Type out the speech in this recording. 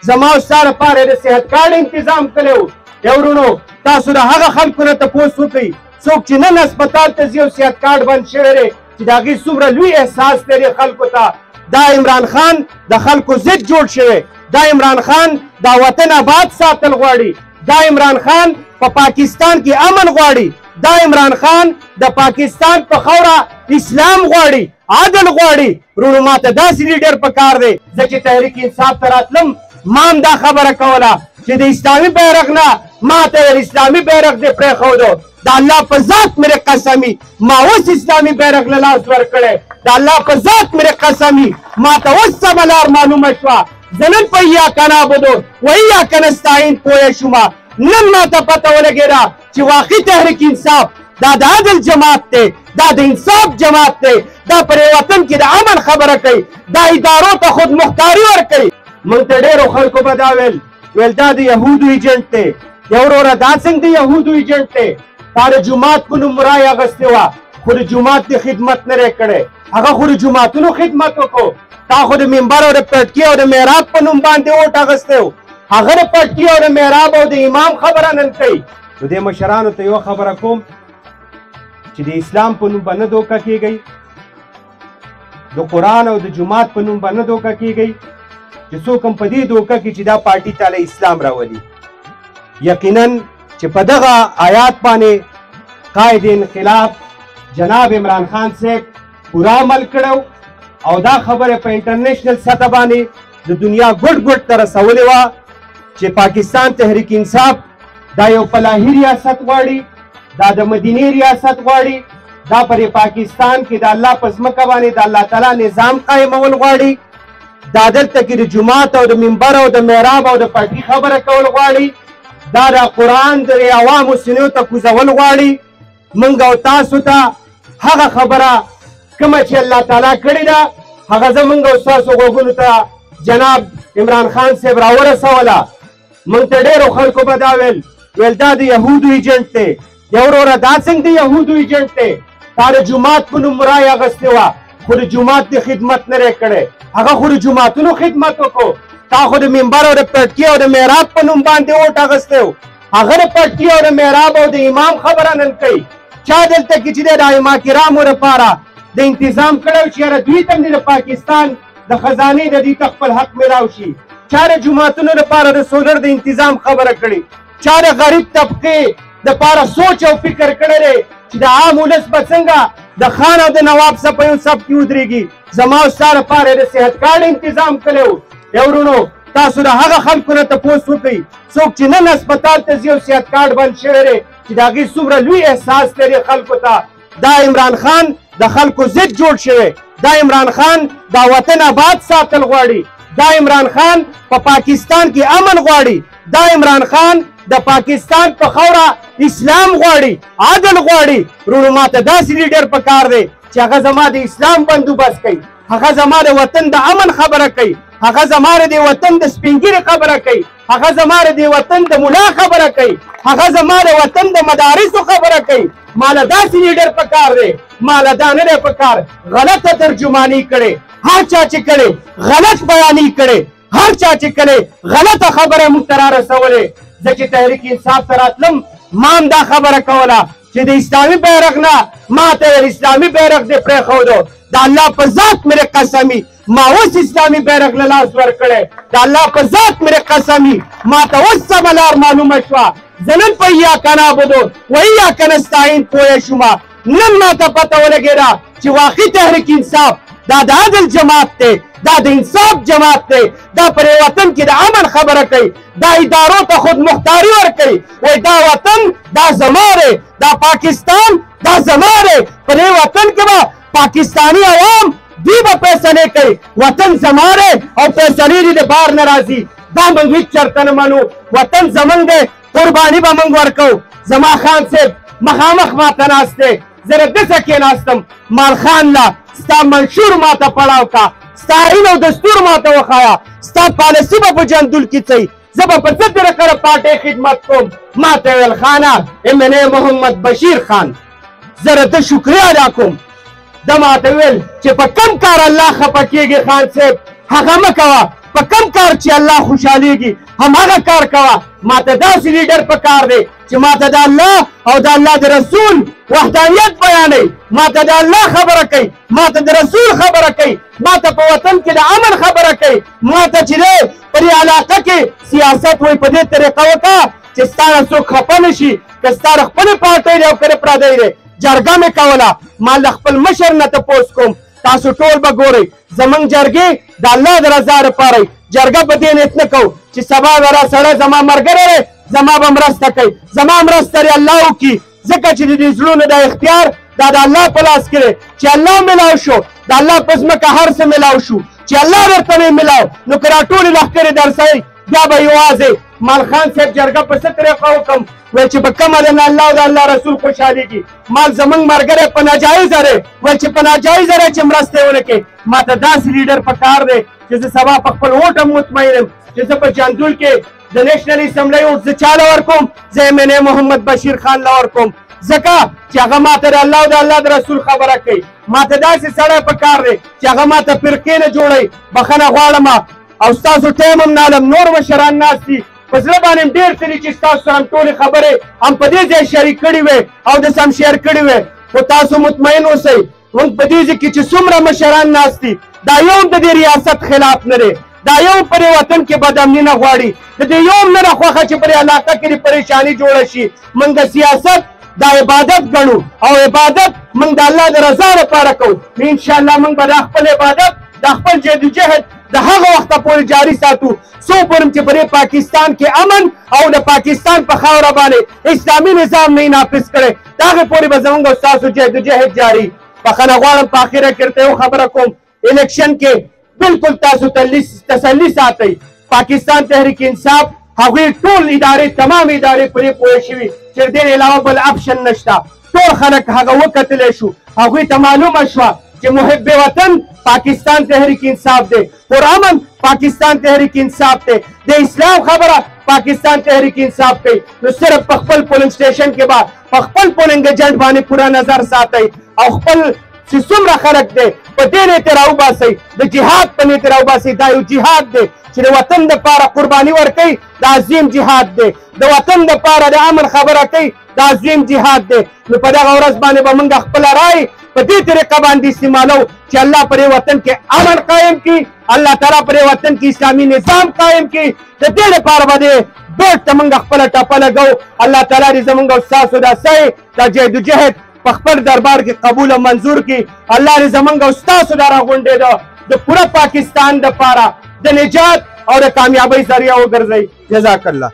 زما او ستا لپاره د صحت کارت تنظیم کړی و. ورونو تاسو د هغه خلکو نه تپوس وکړئ څوک چې نن هسپتال ته ځي او صحت کارت بند شوی دی چې د هغې څومره لوی احساس لري خلکو ته. دا عمران خان د خلکو ضد جوړ شوی. دا عمران خان دا وطن آباد ساتل غواړي. دا عمران خان په پاکستان کې امن غواړي. دا عمران خان د پاکستان په خاوره اسلام غواړي، عدل غواړي. ورونو ماته داسې لیډر پکار دی. زه چې تحریک انصاف ته راتلم ما هم دا خبره کوله چې د اسلامي بیرغ نه ما ته ویل اسلامي بیرغ دې پرېښودو. د الله په ذات مې قسمي ما اوس اسلامي بیرغ له لاس ورکړی. د الله په ذات مې قسمي ما ته اوس سمه لار معلومه شوه. زه نن په ایاک نعبدو و ایاک نستعین پوه شوم. نن ما ته پته ولګېده چې واقعي تحریک انصاف دا د عدل جماعت دی، دا د انصاف جماعت دی، دا پر وطن کې د امن خبره کوي، دا ادارو ته خود مختاري ورکوي. موږ ته ډېرو خلکو به دا ویل دا د یهودو ایجنټ دی. یا وروره دا څنګه د یهودو ایجنټ دی؟ تا د جومات په نوم رایه اخیستې وه خو د جومات د خدمت نه دی کړی. هغه خو د جوماتونو خدمت وکړو. تا خو د منبر او د پټکي او د محراب په نوم باندې ووټ اخیستی و. هغه د پټکي او د محراب او د امام خبره نن کوي. نو دې مشرانو ته یوه خبره کوم چې د اسلام په نوم به نه دوکه کیږئ، د قرآن او د جومات په نوم به نه دوکه کیږئ چې څوک هم په دې دوکه کې چې دا پارټي تاله اسلام راولي. یقینا چې په دغه آیات باندې قائد انقلاب جناب عمران خان صاحب پورا عمل کړو او دا خبره په انټرنیشنل سطح باندې د دنیا ګوټ ګوټ ته رسولې وه چې پاکستان تحریک انصاف دا یو فلاحي ریاست غواړي، دا د مدینې ریاست غواړي، دا پر پاکستان کې د الله په ځمکه باندې د الله تعالی نظام قایمول غواړي، دا دلته کې د جومات او د منبر او د محراب او د پټي خبره کول غواړي، دا د قرآن د عوامو سینو ته کوزول غواړي. موږ او تاسو ته هغه خبره کومه چې الله تعالی کړې ده هغه زموږ او ستاسو غوږونو ته جناب عمران خان صاحب راورسوله. موږ ته ډېرو خلکو به دا ویل دا د یهودو ایجنټ دی. یا وروره دا څنګه د یهودو ایجنټ دی؟ تا د جومات په نوم رایه اخیستې وه خو د جومات د خدمت نه دی کړی. هغه خو د جوماتونو خدمت وکړو. تا خو د منبر او د پټکي او د محراب په نوم باندې ووټ اخیستی و. هغه د پټکي او د محراب او د امام خبره نن کوي. چا دلته کې چې دی د ائمه کرامو لپاره د انتظام کړی چې یاره دوی ته هم د پاکستان د خزانې د دوی ته خپل حق میلاو شي. چا د جوماتونو لپاره د سولر د انتظام خبره کړې. چا د غریب طبقې دپاره سوچ او فکر کړی دی چې د عام ولس به څنګه د خان او د نواب صاحب په یو صف کې ودرېږي. زما او ستا لپاره د صحت کارت انتظام کړی و. ورونو تاسو د هغه خلکو نه تپوس وکړئ څوک چې نن هسپتال ته ځي او صحت کارت بند شوی دی چې د هغې څومره لوی احساس لري خلکو ته. دا عمران خان د خلکو ضد جوړ شوی. دا عمران خان دا وطن آباد ساتل غواړي. دا عمران خان په پاکستان کې امن غواړي. دا عمران خان د پاکستان په خاوره اسلام غواړي، عدل غواړي. ورونو ماته داسې لیډر پکار دی چې هغه زما د اسلام بندوبست کوي، هغه زما د وطن د امن خبره کوي، هغه زما د وطن د سپینګیري خبره کوي، هغه زما د وطن د ملا خبره کوي، هغه زما د وطن د مدارسو خبره کوي. ماله داسې لیډر پکار دی، ماله دا نه دی پکار غلطه ترجماني کړې. هر چا چې کړې غلط بیاني کړې، هر چا چې کړې غلطه خبره موږ ته رارسولې. زه چې تحریک انصاف ته راتلم ما هم دا خبره کوله چې د اسلامي بیرغ نه ما ته ویل اسلامي بیرغ دې پرېښودو. د الله په ذات مې قسمي ما اوس اسلامي بیرغ له لاس ورکړی. د الله په ذات مې قسمي ما ته اوس سمه لار معلومه شوه. زه نن په ایاک نعبدو و ایاک نستعین پوه شوم. نن ما ته پته ولګېده چې واقعي تحریک انصاف دا د عدل جماعت دی، دا د انصاف جماعت دی، دا پر وطن کې د امن خبره کوي، دا ادارو ته خود مختاري ورکوي. وایي دا وطن دا زما دی، دا پاکستان دا زما دی. په دې وطن کې به پاکستاني عوام دوی به فیصلې کوي. وطن زما دی او فیصلې دې د بار نه راځي. دا موږ هېڅ چېرته نه منو. وطن زموږ دی، قرباني به موږ ورکوو. زما خان صاحب مخامخ ماته ناست دی، زه له ده څه کېناستم. مال خان له ستا منشور ماته پړاو کا، ستا آیین او دستور ماته وښایه، ستا پالیسي به په جندول کې څه زه به په څه طریقه د پارټۍ خدمت کوم. ماته ویل خانه MNA محمد بشیر خان زه د ده شکریه ادا کوم. ده ماته ویل چې په کم کار الله خفه کېږي خان صاحب هغه مه کوه. په کم کار چې الله خوشحالېږي همهغه کار کوه. ماته داسې لیډر پکار دی چې ماته د الله او د الله د رسول وحدانیت بیانوي، ماته د الله خبره کوي، ماته د رسول خبره کوي، ماته په وطن کې د امن خبره کوي، ماته چې دی په دې علاقه کې سیاست وایي په دې طریقه وکړه چې ستا نه څوک خفه نه شي، که ستا د خپلې پارټۍ دی او که د پردی دی. جرګه مې کوله، ما د خپل مشر نه تپوس کوم، تاسو ټول به ګورئ زمونږ جرګې د الله د رضا دپاره جرګه په دې نیت نه کوو چې سبا به را سړی زما ملګری دی زما به مرسته کوي، زما مرسته دې الله وکړي، ځکه چې د دې زړونو د اختیار دا د الله په لاس کې دی. چې الله میلاو شو د الله په ځمکه هر څه میلاو شو، چې الله درته نه میلاو نو که را ټولې لښکرې درسوي بیا به یوازې مال خان صاحب جرګه په څه طریقه وکړم وایي چې په کومه د الله او د الله رسول خوشحالېږي. مال زمونږ ملګری په ناجایزه دی وایي چې په ناجایزه دی چې مرسته یې ونه کړي. ماته داسې لیډر پکار دی چې زه سبا په خپل ووټ هم مطمئن یم چې زه په جندول کې د نیشنل اسمبلی ووټ زه چاله ورکوم، زه MNA محمد بشیر خان له ورکوم، ځکه چې هغه ماته د الله او د الله د رسول خبره کوي. ماته داسې سړی پکار دی چې هغه ماته فرقې نه جوړوي. بخښنه غواړم او ستاسو ټایم هم نه علم، نور مشران ناست دي په زړه باندې هم ډېر څه دي چې ستاسو سره هم ټولې خبرې هم په دې ځای شریک کړي وې او داسې هم شیر کړي وې، خو تاسو مطمئن اوسئ موږ په دې ځای کې چې څومره مشران ناست دي دا یو هم د دې ریاست خلاف نه دی، دا یو په دې وطن کې بدامني نه غواړي، د دې یو هم نه ده خوښه چې په دې علاقه کې د پریشاني جوړه شي. موږ د سیاست دا عبادت ګڼو او عبادت موږ د الله د رضا لپاره کوو. نو انشاءالله موږ به دا خپل عبادت د خپل جدوجهد د هغه وخته پورې جاري ساتو څو پورې چې په پاکستان کې امن او د پاکستان په خاوره باندې اسلامي نظام نه نافذ کړي د هغې پورې به زموږ او ستاسو جدوجهد جاري. بخښنه غواړم په اخره کې درته یو خبره کوم، الیکشن کې بالکل تاسو تسلي ساتئ. پاکستان تحریک انصاف هغوی ټول ادارې تمام ادارې پرې پوه شوي چې د دې علاوه بل اپشن نشته. ټول خلک هغه وکتلی شو، هغوی ته معلومه شوه چې محب وطن پاکستان تحریک انصاف دی، پرامن پاکستان تحریک انصاف دی، د اسلام خبره پاکستان تحریک انصاف کوي. نو صرف په خپل پولنګ سټیشن کې به په خپل پولنګ ایجنټ باندې پوره نظر ساتئ او خپل چې څومره خلک دی په دې نیت یې راوباسئ، د جهاد په نیت یې راوباسئ. دا یو جهاد دی چې د وطن دپاره قرباني ورکوي، دا عظیم جهاد دی. د وطن دپاره د امن خبره کوي، دا عظیم جهاد دی. نو په دغه ورځ باندې به موږ خپله رای په دې طریقه باندې استعمالو چې الله پر وطن کې امن قائم کړي، الله تعالی پر وطن کې اسلامي نظام قائم کړي. د دې لپاره به دې بوټ ته موږ خپله ټپه لګو. الله تعالی دې زموږ او ستاسو دا سعی دا جدوجهد په خپل دربار کې قبول او منظور کړي. الله دې زموږ او ستاسو دا راغونډېده د پوره پاکستان دپاره د نجات او د کامیابۍ ذریعه وګرځوي. جزاک الله.